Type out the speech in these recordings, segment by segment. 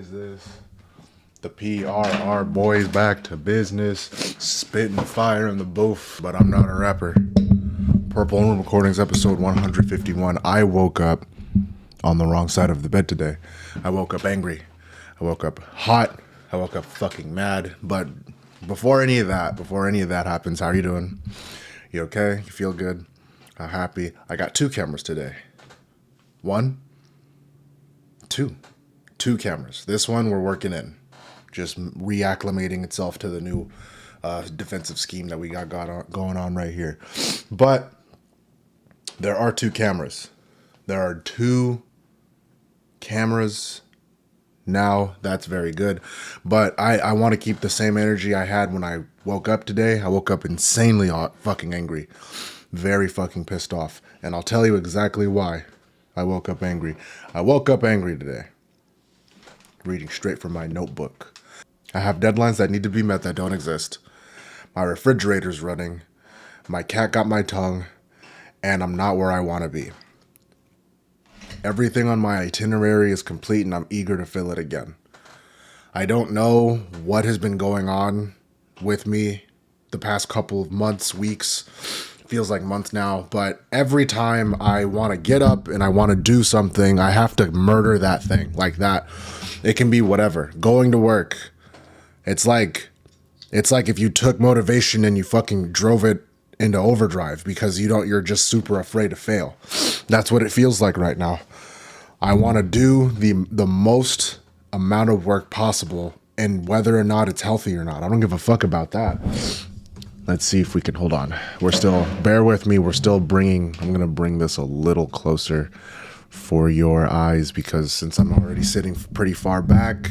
is this? The PRR boys back to business, spitting fire in the booth, but I'm not a rapper. Purple Room Recordings, episode 151. I woke up on the wrong side of the bed today. I woke up angry. I woke up hot. I woke up fucking mad. But before any of that happens, how are you doing? You okay? You feel good? I'm happy. I got two cameras today. Two cameras. This one we're working in. Just reacclimating itself to the new defensive scheme that we got going on right here. But there are two cameras. There are two cameras now. That's very good. But I want to keep the same energy I had when I woke up today. I woke up insanely fucking angry. Very fucking pissed off. And I'll tell you exactly why I woke up angry. I woke up angry today. Reading straight from my notebook. I have deadlines that need to be met that don't exist. My refrigerator's running. My cat got my tongue. And I'm not where I want to be. Everything on my itinerary is complete and I'm eager to fill it again. I don't know what has been going on with me the past couple of months, weeks. Feels like months now. But every time I want to get up and I want to do something, I have to murder that thing like that. It can be whatever. Going to work. It's like if you took motivation and you fucking drove it into overdrive because you're just super afraid to fail. That's what it feels like right now. I want to do the most amount of work possible, and whether or not it's healthy or not, I don't give a fuck about that. Let's see if we can hold on. Bear with me. I'm going to bring this a little closer for your eyes because since I'm already sitting pretty far back,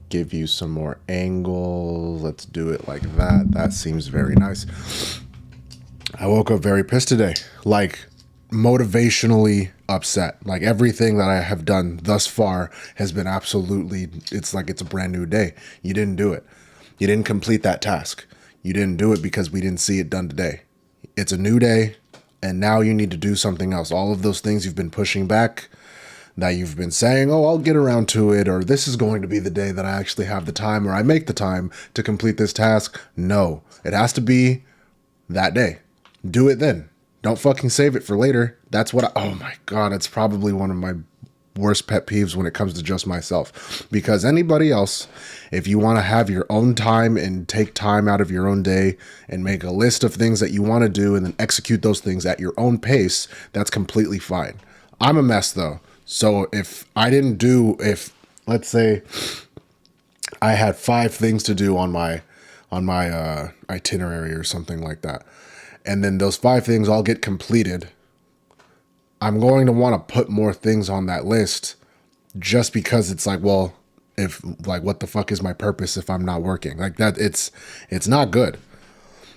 give you some more angle. Let's do it like that. That seems very nice. I woke up very pissed today, like motivationally upset. Like everything that I have done thus far has been absolutely, it's like it's a brand new day. You didn't do it. You didn't complete that task. You didn't do it because we didn't see it done today. It's a new day, and now you need to do something else. All of those things you've been pushing back, that you've been saying, oh, I'll get around to it, or this is going to be the day that I actually have the time, or I make the time to complete this task. No, it has to be that day. Do it then. Don't fucking save it for later. That's oh my God, it's probably one of my worst pet peeves when it comes to just myself. Because anybody else, if you want to have your own time and take time out of your own day and make a list of things that you want to do and then execute those things at your own pace, that's completely fine. I'm a mess though. So if let's say I had 5 things to do on my itinerary or something like that, and then those 5 things all get completed, I'm going to want to put more things on that list just because it's like, well, what the fuck is my purpose if I'm not working? Like that, it's not good.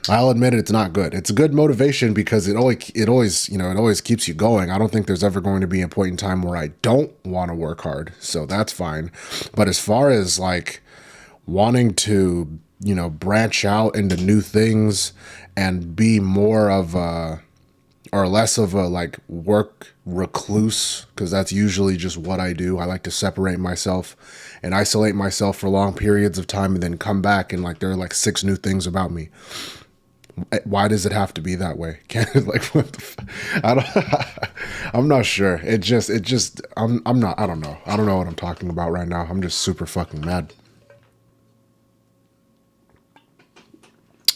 I'll admit it, it's not good. It's a good motivation because it always keeps you going. I don't think there's ever going to be a point in time where I don't want to work hard. So that's fine. But as far as like wanting to, branch out into new things and be more of or less of a like work recluse, because that's usually just what I do. I like to separate myself and isolate myself for long periods of time and then come back and like there are like 6 new things about me. Why does it have to be that way? What the I'm not sure. I don't know. I don't know what I'm talking about right now. I'm just super fucking mad.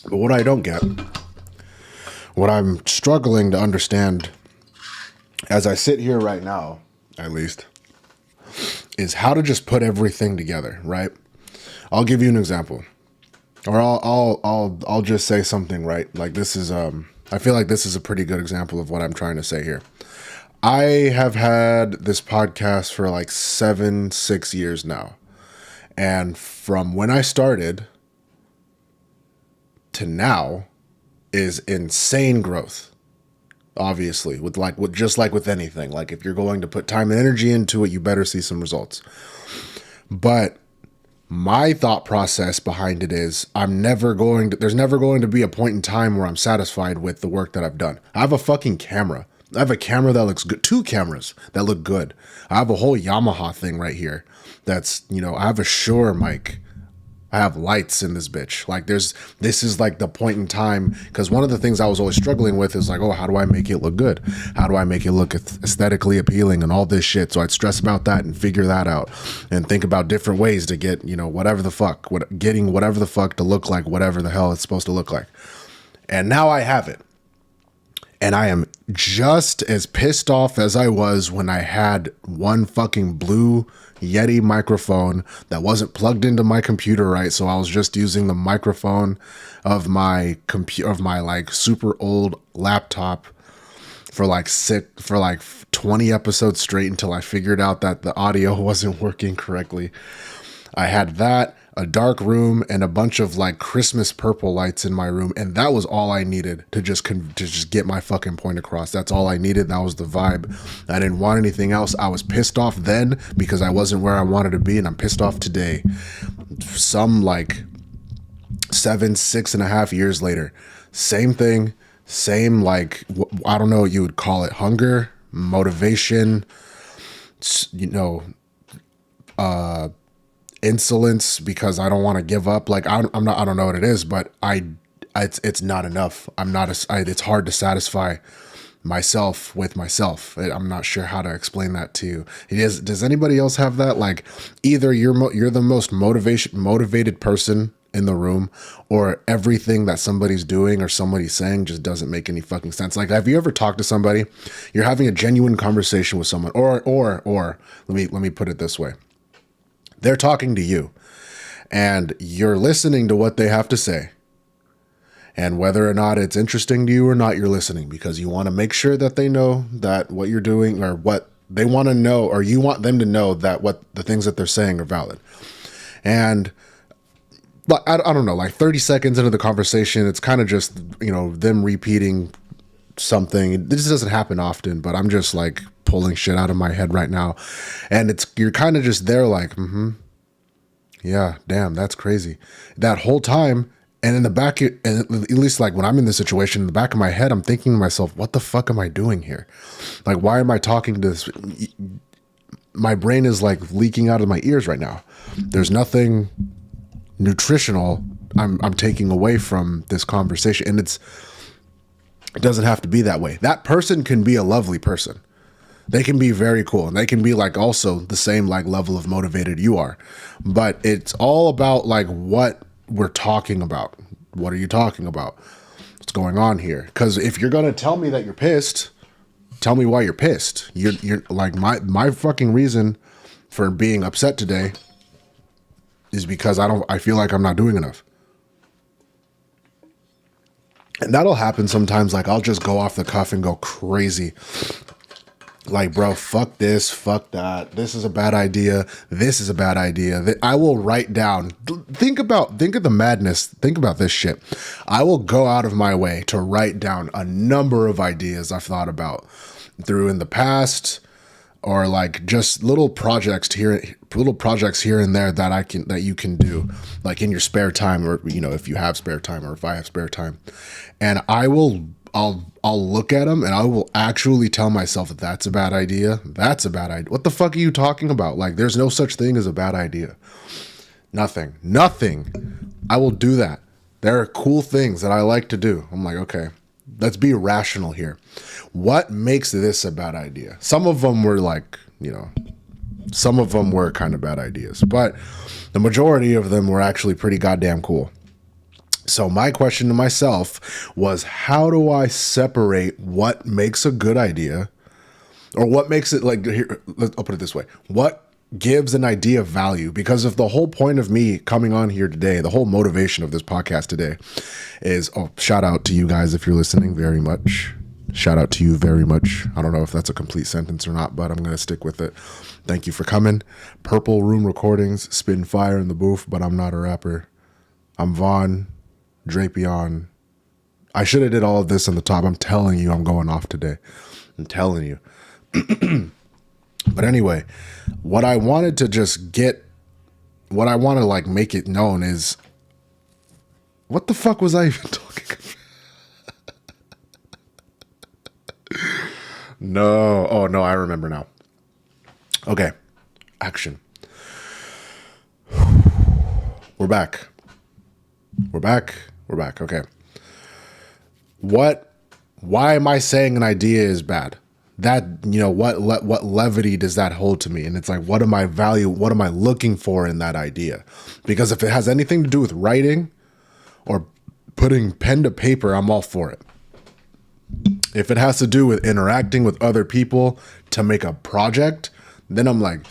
But what I don't get, what I'm struggling to understand as I sit here right now, at least, is how to just put everything together, right? I'll give you an example. Or I'll just say something, right? Like this is I feel like this is a pretty good example of what I'm trying to say here. I have had this podcast for like 6 years now. And from when I started to now is insane growth. Obviously, just like with anything. Like if you're going to put time and energy into it, you better see some results. But my thought process behind it is there's never going to be a point in time where I'm satisfied with the work that I've done. I have a fucking camera. I have a camera that looks good. 2 cameras that look good. I have a whole Yamaha thing right here. That's, I have a Shure mic. I have lights in this bitch. Like this is like the point in time. Cause one of the things I was always struggling with is like, oh, how do I make it look good? How do I make it look aesthetically appealing and all this shit? So I'd stress about that and figure that out and think about different ways to get, whatever the fuck, getting whatever the fuck to look like whatever the hell it's supposed to look like. And now I have it. And I am just as pissed off as I was when I had one fucking blue Yeti microphone that wasn't plugged into my computer right. So I was just using the microphone of my like super old laptop for like 20 episodes straight until I figured out that the audio wasn't working correctly. I had that, a dark room, and a bunch of like Christmas purple lights in my room, and that was all I needed to just get my fucking point across. That's all I needed. That was the vibe. I didn't want anything else. I was pissed off then because I wasn't where I wanted to be, and I'm pissed off today. Some like 6.5 years later, same thing, same like I don't know what you would call it, hunger, motivation, insolence because I don't want to give up. Like I don't know what it is, but it's not enough. It's hard to satisfy myself with myself. I'm not sure how to explain that to you. Does anybody else have that? Like either you're the most motivated person in the room, or everything that somebody's doing or somebody's saying just doesn't make any fucking sense. Like, have you ever talked to somebody, you're having a genuine conversation with someone, or let me put it this way. They're talking to you and you're listening to what they have to say. And whether or not it's interesting to you or not, you're listening because you want to make sure that they know that what you're doing or what they want to know, or you want them to know that what the things that they're saying are valid. And but I don't know, like 30 seconds into the conversation, it's kind of just, them repeating something. This doesn't happen often, but I'm just like pulling shit out of my head right now. And you're kind of just there like, yeah, damn, that's crazy. That whole time. And in the back, and at least like when I'm in this situation, in the back of my head, I'm thinking to myself, what the fuck am I doing here? Like, why am I talking to this? My brain is like leaking out of my ears right now. There's nothing nutritional I'm taking away from this conversation. And it doesn't have to be that way. That person can be a lovely person. They can be very cool, and they can be like also the same like level of motivated you are. But it's all about like what we're talking about. What are you talking about? What's going on here? Because if you're gonna tell me that you're pissed, tell me why you're pissed. You're like my fucking reason for being upset today is because I feel like I'm not doing enough. And that'll happen sometimes. Like I'll just go off the cuff and go crazy. Like, bro, fuck this, fuck that. This is a bad idea. This is a bad idea. I will write down. Think of the madness. Think about this shit. I will go out of my way to write down a number of ideas I've thought about through in the past, or like just little projects here and there that you can do, like in your spare time, or if you have spare time, or if I have spare time, and I'll look at them and I will actually tell myself that that's a bad idea. That's a bad idea. What the fuck are you talking about? Like, there's no such thing as a bad idea. Nothing. I will do that. There are cool things that I like to do. I'm like, okay, let's be rational here. What makes this a bad idea? Some of them were like, some of them were kind of bad ideas, but the majority of them were actually pretty goddamn cool. So my question to myself was, how do I separate what makes a good idea, or what makes it like, here, I'll put it this way. What gives an idea value? Because if the whole point of me coming on here today, the whole motivation of this podcast today is, shout out to you guys if you're listening very much. Shout out to you very much. I don't know if that's a complete sentence or not, but I'm going to stick with it. Thank you for coming. Purple Room Recordings, spitting fire in the booth, but I'm not a rapper. I'm Vaughn Drapion. I should have did all of this on the top. I'm telling you, I'm going off today. I'm telling you. But anyway, what I wanted to like make it known is, what the fuck was I even talking about? No. Oh, no, I remember now. Okay. Action. We're back. We're back. We're back. Okay. Why am I saying an idea is bad? That, what levity does that hold to me? And it's like, what am I looking for in that idea? Because if it has anything to do with writing or putting pen to paper, I'm all for it. If it has to do with interacting with other people to make a project, then I'm like,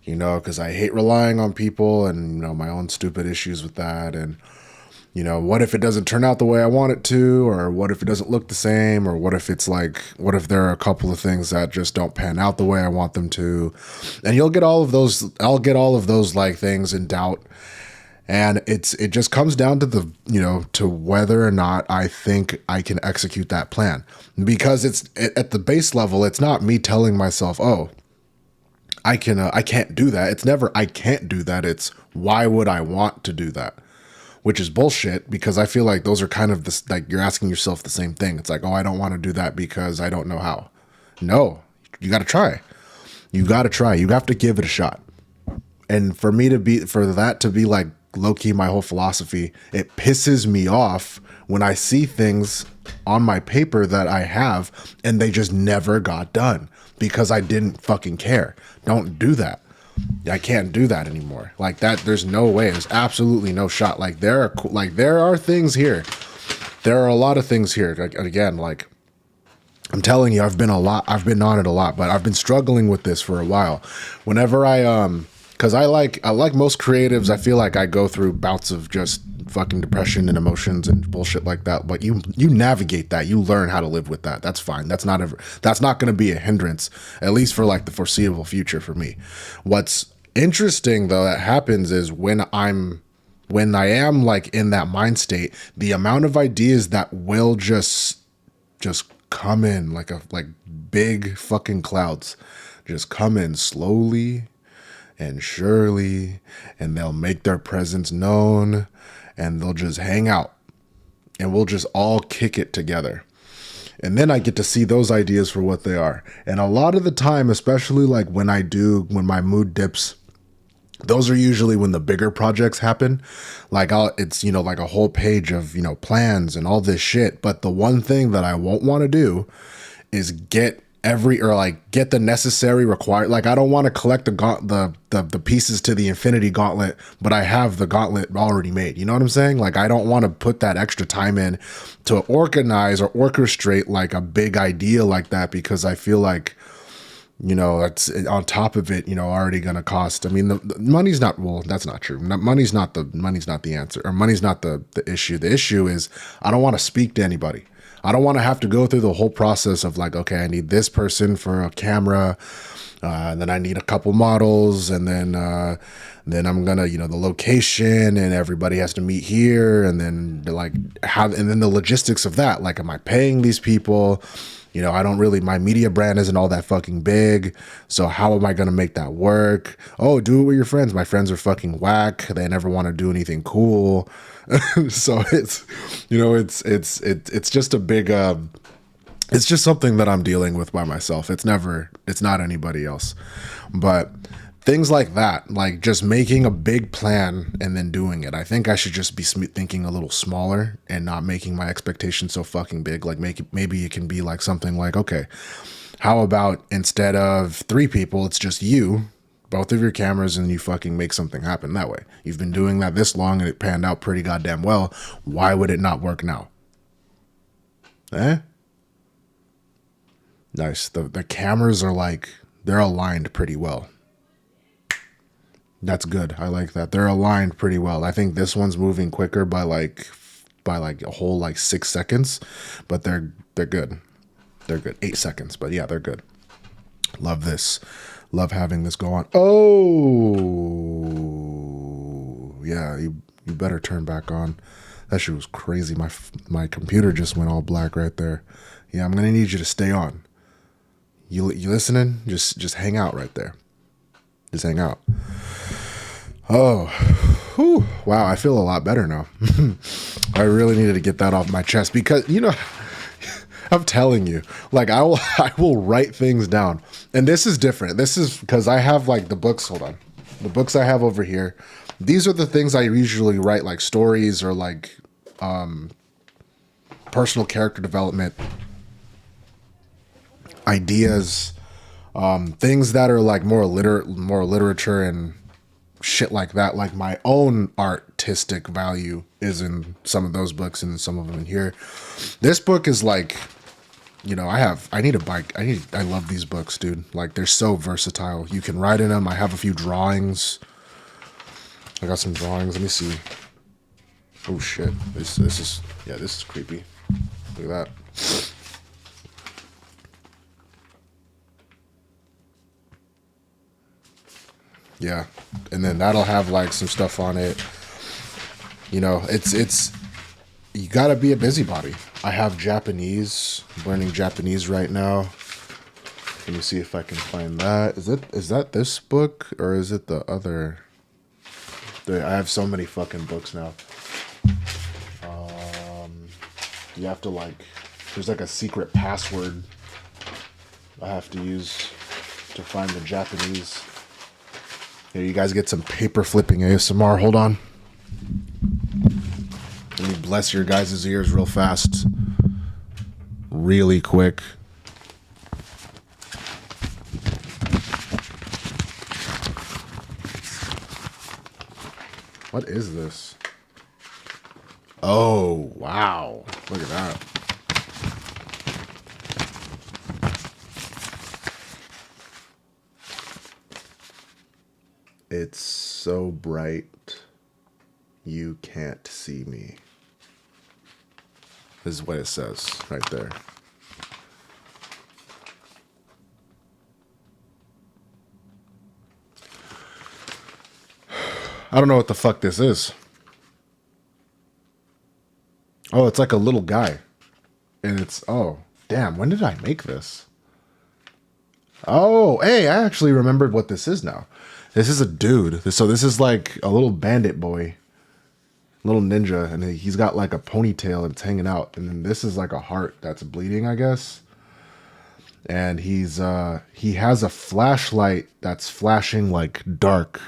because I hate relying on people and, my own stupid issues with that. And, what if it doesn't turn out the way I want it to? Or what if it doesn't look the same? Or what if there are a couple of things that just don't pan out the way I want them to? And you'll get all of those, I'll get all of those like things in doubt. And it just comes down to to whether or not I think I can execute that plan. Because it's at the base level, it's not me telling myself, oh, I can't do that. It's never, I can't do that. It's why would I want to do that? Which is bullshit, because I feel like those are kind of this, like you're asking yourself the same thing. It's like, oh, I don't want to do that because I don't know how. No, you got to try. You got to try. You have to give it a shot. And for that to be like low key my whole philosophy, it pisses me off when I see things on my paper that I have and they just never got done because I didn't fucking care. Don't do that. I can't do that anymore. Like that, there's no way. There's absolutely no shot. Like there are things here. There are a lot of things here. Like, again, like I'm telling you, I've been on it a lot, but I've been struggling with this for a while. Whenever because I like most creatives, I feel like I go through bouts of just fucking depression and emotions and bullshit like that. But you navigate that. You learn how to live with that. That's fine. That's not going to be a hindrance, at least for like the foreseeable future for me. What's interesting though that happens is when I am like in that mind state, the amount of ideas that will just come in like big fucking clouds, just come in slowly and surely, and they'll make their presence known, and they'll just hang out, and we'll just all kick it together. And then I get to see those ideas for what they are. And a lot of the time, especially like when my mood dips, those are usually when the bigger projects happen. Like it's like a whole page of, plans and all this shit. But the one thing that I won't want to do is get the necessary required. Like I don't want to collect the pieces to the Infinity Gauntlet, but I have the gauntlet already made. You know what I'm saying? Like I don't want to put that extra time in to organize or orchestrate like a big idea like that, because I feel like, that's on top of it, already going to cost. I mean, the money's not, well, that's not true. Money's not the answer, or money's not the issue. The issue is I don't want to speak to anybody. I don't want to have to go through the whole process of like, okay, I need this person for a camera, and then I need a couple models, and then I'm gonna, the location, and everybody has to meet here, and then and then the logistics of that. Like, am I paying these people? My media brand isn't all that fucking big. So how am I going to make that work? Oh, do it with your friends. My friends are fucking whack. They never want to do anything cool. So it's just a big, it's just something that I'm dealing with by myself. It's not anybody else. But things like that, like just making a big plan and then doing it. I think I should just be thinking a little smaller and not making my expectations so fucking big. Like maybe it can be like something like, okay, how about instead of 3 people, it's just you, both of your cameras, and you fucking make something happen that way. You've been doing that this long and it panned out pretty goddamn well. Why would it not work now? Nice. The cameras are like, they're aligned pretty well. That's good. I like that. They're aligned pretty well. I think this one's moving quicker by like a whole 6 seconds, but they're good. They're good. 8 seconds, but yeah, they're good. Love this. Love having this go on. Oh, yeah. You better turn back on. That shit was crazy. My computer just went all black right there. Yeah, I'm gonna need you to stay on. You listening? Just hang out right there. Just hang out. Oh, whew, wow. I feel a lot better now. I really needed to get that off my chest because, I'm telling you, like I will write things down. And this is different. This is because I have like the books. Hold on. The books I have over here. These are the things I usually write, like stories or like personal character development ideas, things that are like more literature and shit like that. Like my own artistic value is in some of those books and some of them in here. This book is like, you know, I need a bike. I love these books, dude. Like they're so versatile. You can write in them. I have a few drawings. I got some drawings. Let me see. Oh shit. This is creepy. Look at that. Yeah. And then that'll have like some stuff on it. You know, it's you gotta be a busybody. I have Japanese, I'm learning Japanese right now. Let me see if I can find that. Is that this book or is it the other? I have so many fucking books now. You have to like, there's like a secret password I have to use to find the Japanese. Here, you guys get some paper flipping ASMR. Hold on. Let me bless your guys' ears real fast. Really quick. What is this? Oh, wow. Look at that. It's so bright, you can't see me. This is what it says right there. I don't know what the fuck this is. Oh, it's like a little guy. And it's, oh, damn, when did I make this? Oh, hey, I actually remembered what this is now. This is a dude. So this is like a little bandit boy. Little ninja. And he's got like a ponytail and it's hanging out. And then this is like a heart that's bleeding, I guess. And he has a flashlight that's flashing like dark,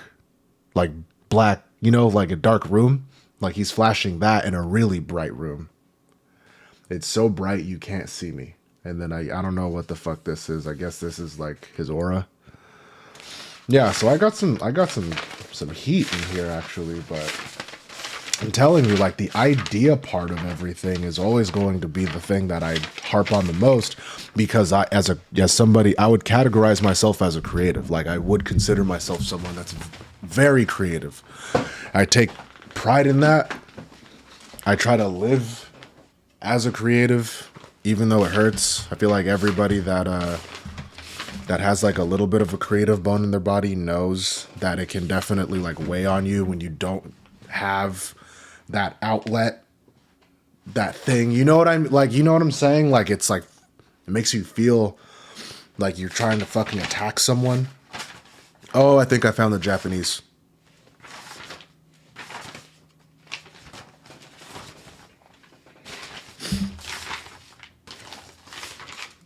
like black, you know, like a dark room. Like he's flashing that in a really bright room. It's so bright you can't see me. And then I don't know what the fuck this is. I guess this is like his aura. Yeah, so I got some heat in here actually, but I'm telling you, like the idea part of everything is always going to be the thing that I harp on the most, because as somebody, I would categorize myself as a creative. Like I would consider myself someone that's very creative. I take pride in that. I try to live as a creative, even though it hurts. I feel like everybody that has like a little bit of a creative bone in their body knows that it can definitely like weigh on you when you don't have that outlet, that thing. You know what I'm like? You know what I'm saying? Like it's like it makes you feel like you're trying to fucking attack someone. Oh, I think I found the Japanese.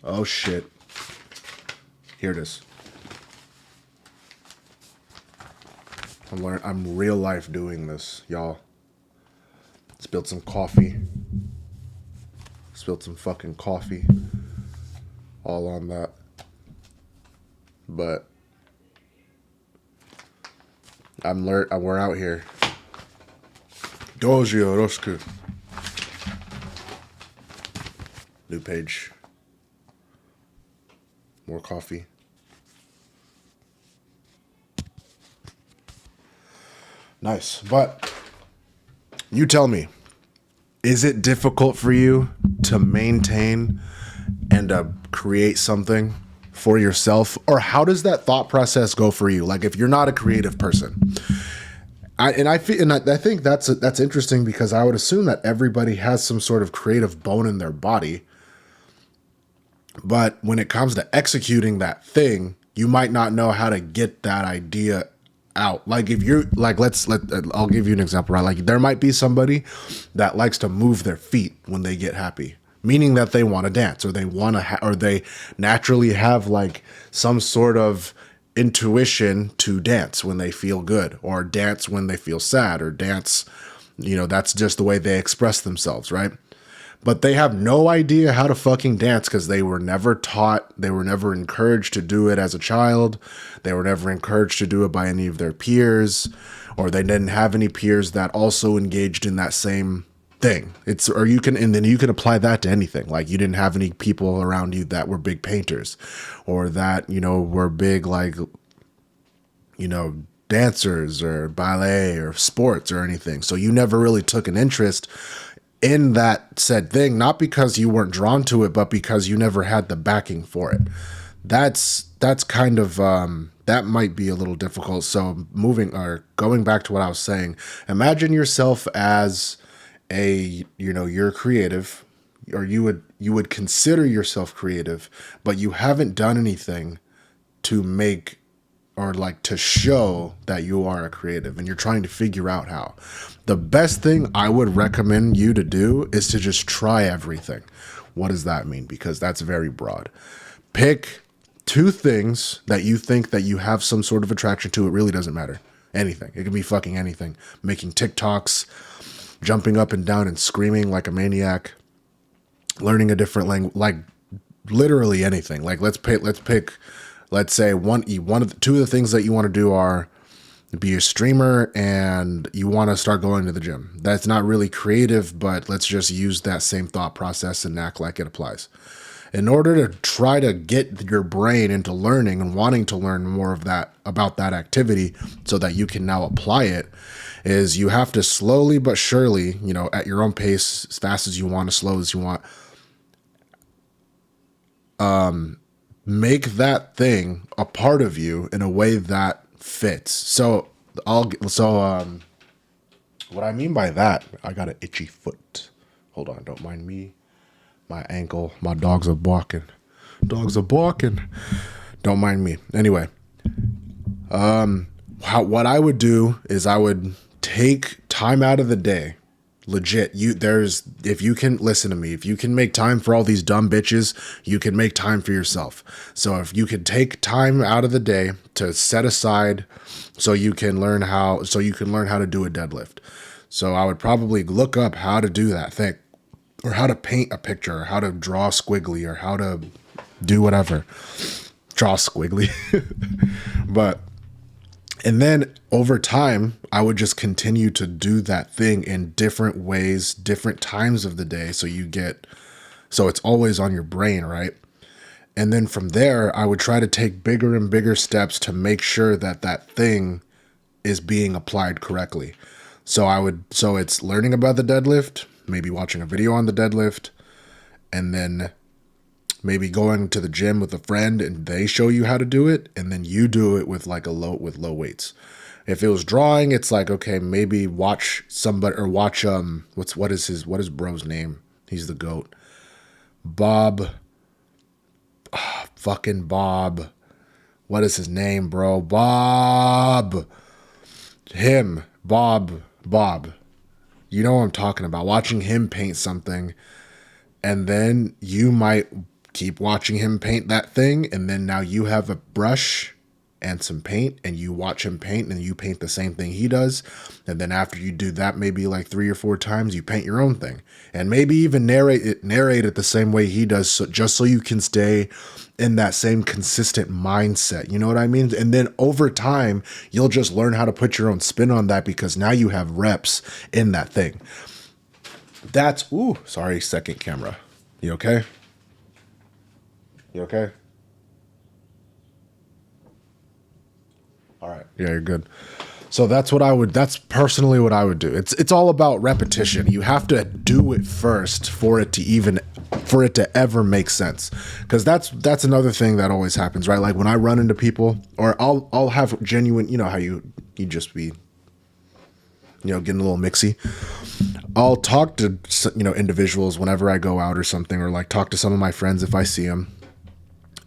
Oh shit. Here it is. I'm real life doing this, y'all. Spilled some coffee. Spilled some fucking coffee. All on that. But we're out here. Doji Yoroshiku. New page. More coffee. Nice. But you tell me, is it difficult for you to maintain and create something for yourself? Or how does that thought process go for you? Like if you're not a creative person. I think that's interesting, because I would assume that everybody has some sort of creative bone in their body. But when it comes to executing that thing, you might not know how to get that idea out. Like if you're like, I'll give you an example, right? Like there might be somebody that likes to move their feet when they get happy. meaning that they want to dance, or they want to, or they naturally have like some sort of intuition to dance when they feel good, or dance when they feel sad, or dance, that's just the way they express themselves, right? But they have no idea how to fucking dance because they were never taught, they were never encouraged to do it as a child, they were never encouraged to do it by any of their peers, or they didn't have any peers that also engaged in that same thing. And then you can apply that to anything. Like, you didn't have any people around you that were big painters, or that, were big, like, dancers or ballet or sports or anything. So you never really took an interest in that said thing, not because you weren't drawn to it, but because you never had the backing for it. That's kind of, that might be a little difficult. So going back to what I was saying, imagine yourself as you're creative, or you would consider yourself creative, but you haven't done anything to make, or like to show that you are a creative, and you're trying to figure out how. The best thing I would recommend you to do is to just try everything. What does that mean? Because that's very broad. Pick 2 things that you think that you have some sort of attraction to. It really doesn't matter. Anything. It can be fucking anything. Making TikToks, jumping up and down and screaming like a maniac, learning a different language, like literally anything. Like, let's pick, let's say two of the things that you want to do are be a streamer, and you want to start going to the gym. That's not really creative, but let's just use that same thought process and act like it applies. In order to try to get your brain into learning and wanting to learn more of that, about that activity, so that you can now apply it, is you have to slowly but surely, at your own pace, as fast as you want, as slow as you want, make that thing a part of you in a way that fits. So what I mean by that, I got an itchy foot. Hold on, don't mind me. My ankle, my dogs are barking. Dogs are barking. Don't mind me. Anyway, what I would do is I would take time out of the day. Legit, if you can listen to me, if you can make time for all these dumb bitches, you can make time for yourself. So if you could take time out of the day to set aside, so you can learn how to do a deadlift. So I would probably look up how to do that thing, or how to paint a picture, or how to draw squiggly, or how to do whatever. Draw squiggly. And then over time, I would just continue to do that thing in different ways, different times of the day. So it's always on your brain, right? And then from there, I would try to take bigger and bigger steps to make sure that that thing is being applied correctly. So it's learning about the deadlift, maybe watching a video on the deadlift, and then maybe going to the gym with a friend and they show you how to do it, and then you do it with low weights. If it was drawing, it's like, okay, maybe watch somebody, or watch what is bro's name? He's the GOAT. Bob. Fucking Bob. What is his name, bro? Bob. Bob. You know what I'm talking about. Watching him paint something, and then you might keep watching him paint that thing, and then now you have a brush and some paint, and you watch him paint, and you paint the same thing he does. And then after you do that, maybe like 3 or 4 times, you paint your own thing, and maybe even narrate it the same way he does, just so you can stay in that same consistent mindset. You know what I mean? And then over time, you'll just learn how to put your own spin on that, because now you have reps in that thing. Sorry, second camera. You okay? You okay? All right. Yeah, you're good. So that's personally what I would do. It's all about repetition. You have to do it first for it to ever make sense. Because that's another thing that always happens, right? Like when I run into people, or I'll have genuine, how you just be, getting a little mixy. I'll talk to, individuals whenever I go out or something, or like talk to some of my friends if I see them.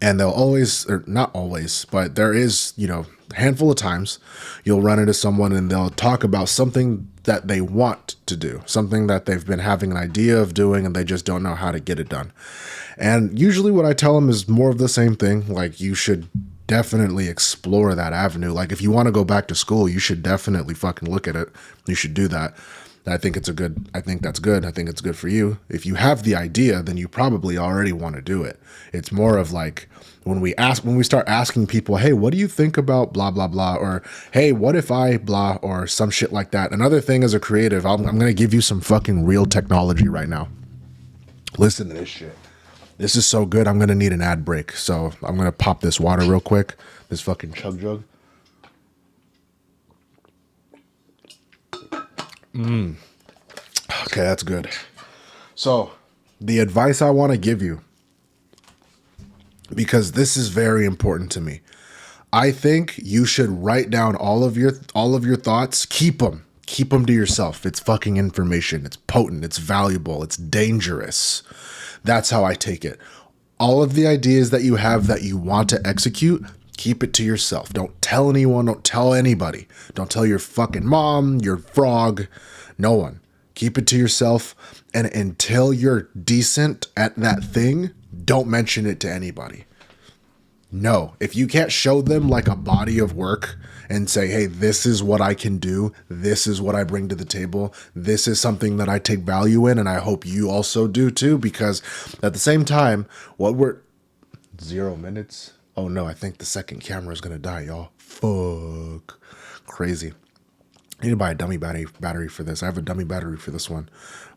And they'll always, or not always, but there is, a handful of times you'll run into someone and they'll talk about something that they want to do, something that they've been having an idea of doing and they just don't know how to get it done. And usually what I tell them is more of the same thing. Like, you should definitely explore that avenue. Like, if you want to go back to school, you should definitely fucking look at it. You should do that. I think that's good. I think it's good for you. If you have the idea, then you probably already want to do it. It's more of like when we start asking people, hey, what do you think about blah, blah, blah? Or, hey, what if I blah, or some shit like that. Another thing as a creative, I'm going to give you some fucking real technology right now. Listen to this shit. This is so good. I'm going to need an ad break. So I'm going to pop this water real quick. This fucking chug jug. Okay, that's good. So the advice I want to give you, because this is very important to me, I think you should write down all of your thoughts. Keep them to yourself. It's fucking information. It's potent. It's valuable. It's dangerous. That's how I take it. All of the ideas that you have that you want to execute, keep it to yourself. Don't tell anyone. Don't tell anybody. Don't tell your fucking mom, your frog, no one. Keep it to yourself. And until you're decent at that thing, don't mention it to anybody. No, if you can't show them like a body of work and say, hey, this is what I can do. This is what I bring to the table. This is something that I take value in. And I hope you also do too, because at the same time, 0 minutes. Oh no, I think the second camera is going to die, y'all. Fuck. Crazy. I need to buy a dummy battery for this. I have a dummy battery for this one.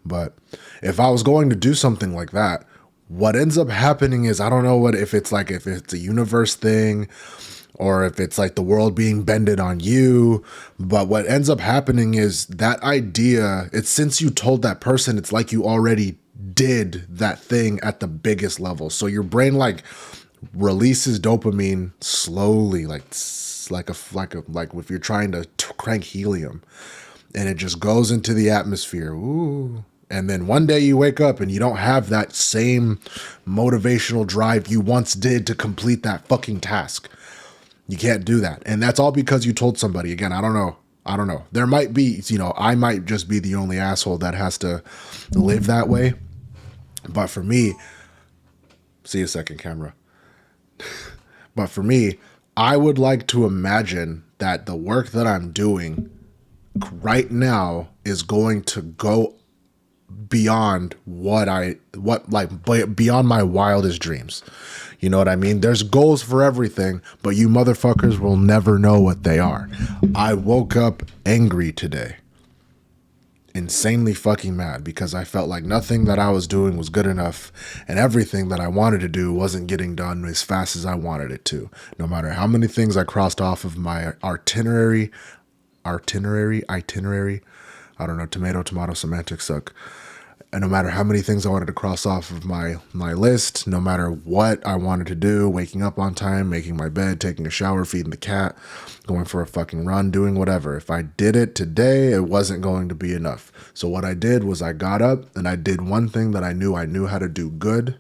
But if I was going to do something like that, what ends up happening is, I don't know if it's a universe thing or if it's like the world being bended on you. But what ends up happening is that idea, it's since you told that person, it's like you already did that thing at the biggest level. So your brain like releases dopamine slowly, like if you're trying to crank helium, and it just goes into the atmosphere. Ooh. And then one day you wake up and you don't have that same motivational drive you once did to complete that fucking task. You can't do that. And that's all because you told somebody. Again, I don't know. There might be, I might just be the only asshole that has to live that way. But for me, see a second camera. But for me, I would like to imagine that the work that I'm doing right now is going to go beyond beyond my wildest dreams. You know what I mean? There's goals for everything, but you motherfuckers will never know what they are. I woke up angry today. Insanely fucking mad because I felt like nothing that I was doing was good enough and everything that I wanted to do wasn't getting done as fast as I wanted it to. No matter how many things I crossed off of my itinerary. I don't know, tomato, semantics suck. And no matter how many things I wanted to cross off of my list, no matter what I wanted to do, waking up on time, making my bed, taking a shower, feeding the cat, going for a fucking run, doing whatever. If I did it today, it wasn't going to be enough. So what I did was I got up and I did one thing that I knew how to do good.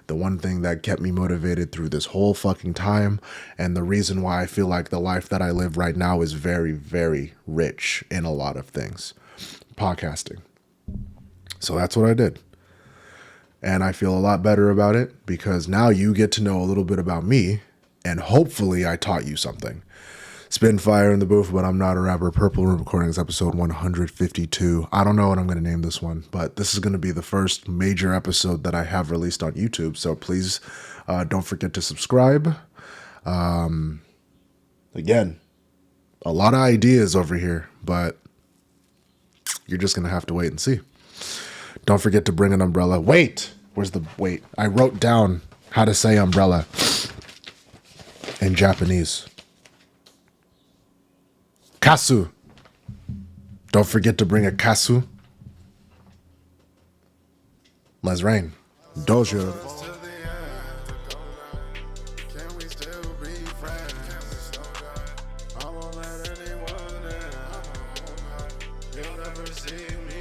The one thing that kept me motivated through this whole fucking time. And the reason why I feel like the life that I live right now is very, very rich in a lot of things. Podcasting. So that's what I did. And I feel a lot better about it because now you get to know a little bit about me and hopefully I taught you something. Spin fire in the booth, but I'm not a rapper. Purple Room Recordings, episode 152. I don't know what I'm going to name this one, but this is going to be the first major episode that I have released on YouTube. So please don't forget to subscribe. Again, a lot of ideas over here, but you're just going to have to wait and see. Don't forget to bring an umbrella. Wait! I wrote down how to say umbrella in Japanese. Kasu. Don't forget to bring a kasu. Let's rain. Doja. You'll never see me.